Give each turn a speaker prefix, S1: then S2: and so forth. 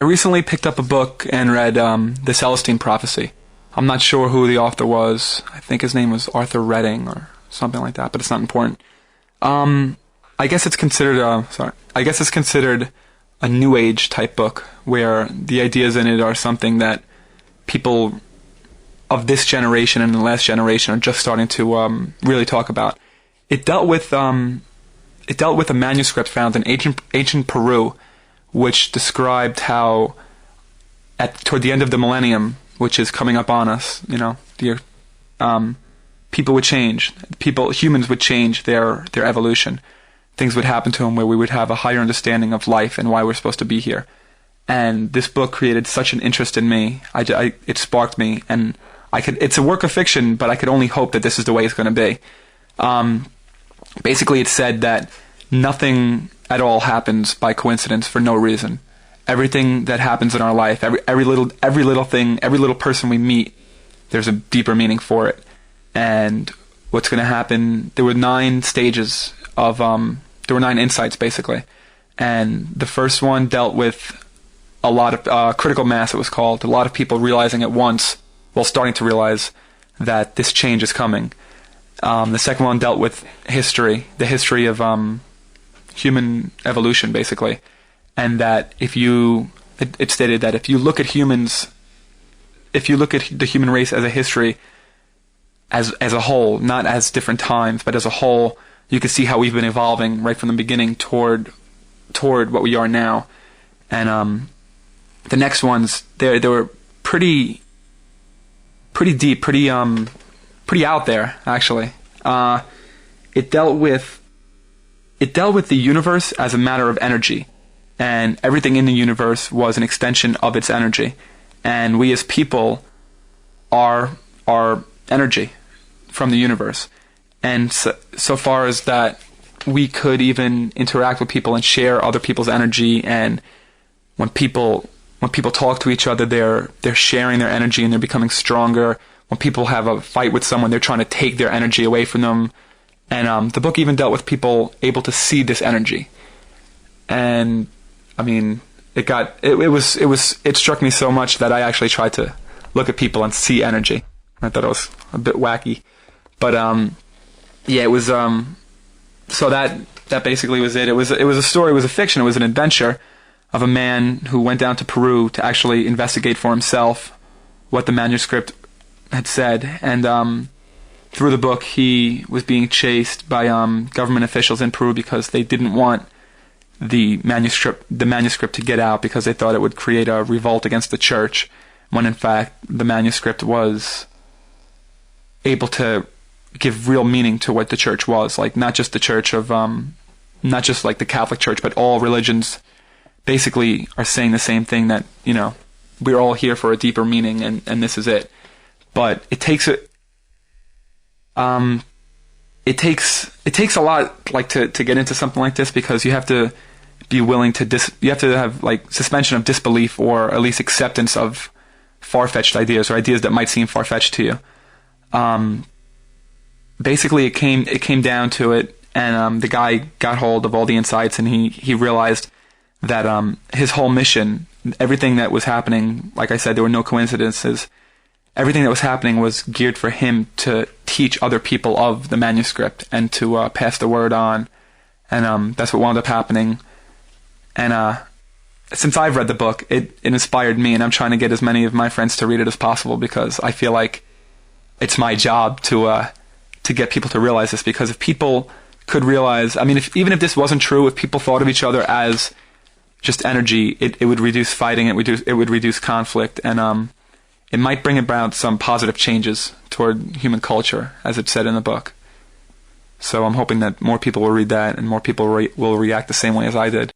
S1: I recently picked up a book and read the Celestine Prophecy. I'm not sure who the author was. I think his name was Arthur Redding or something like that, but it's not important. I guess it's considered a New Age type book where the ideas in it are something that people of this generation and the last generation are just starting to really talk about. It dealt with a manuscript found in ancient Peru, which described how toward the end of the millennium, which is coming up on us, people would change. Humans would change their evolution. Things would happen to them where we would have a higher understanding of life and why we're supposed to be here. And this book created such an interest in me. It sparked me, and it's a work of fiction, but I could only hope that this is the way it's going to be. Basically, it said that nothing at all happens by coincidence for no reason. Everything that happens in our life, every little thing, every little person we meet, there's a deeper meaning for it. And what's going to happen? There were 9 stages of there were 9 insights basically, and the first one dealt with a lot of critical mass. It was called a lot of people realizing at once, starting to realize that this change is coming. The second one dealt with history, the history of human evolution, basically, and that it stated that if you look at the human race as a history, as a whole, not as different times, but as a whole, you can see how we've been evolving right from the beginning toward what we are now. And the next ones, they were pretty deep, pretty out there, actually. It dealt with the universe as a matter of energy, and everything in the universe was an extension of its energy, and we as people are energy from the universe. And so far as that, we could even interact with people and share other people's energy, and when people talk to each other, they're sharing their energy and they're becoming stronger. When people have a fight with someone, they're trying to take their energy away from them. And the book even dealt with people able to see this energy. And I mean, it struck me so much that I actually tried to look at people and see energy. I thought it was a bit wacky, but yeah, it was so that basically was it. It was a story, it was a fiction, it was an adventure of a man who went down to Peru to actually investigate for himself what the manuscript had said. And through the book, he was being chased by government officials in Peru because they didn't want the manuscript to get out, because they thought it would create a revolt against the church, when in fact the manuscript was able to give real meaning to what the church was, like not just the church of not just like the Catholic Church, but all religions basically are saying the same thing, that we're all here for a deeper meaning, and this is it. But it takes a lot, like, to get into something like this, because you have to be willing to you have to have like suspension of disbelief, or at least acceptance of far-fetched ideas, or ideas that might seem far-fetched to you. Basically, it came down to it, and the guy got hold of all the insights, and he realized that his whole mission, everything that was happening, like I said, there were no coincidences. Everything that was happening was geared for him to teach other people of the manuscript and to pass the word on. And that's what wound up happening. And since I've read the book, it inspired me, and I'm trying to get as many of my friends to read it as possible, because I feel like it's my job to get people to realize this. Because if people could realize, I mean, even if this wasn't true, if people thought of each other as just energy, it would reduce fighting, it would reduce conflict, and it might bring about some positive changes toward human culture, as it said in the book. So I'm hoping that more people will read that, and more people will react the same way as I did.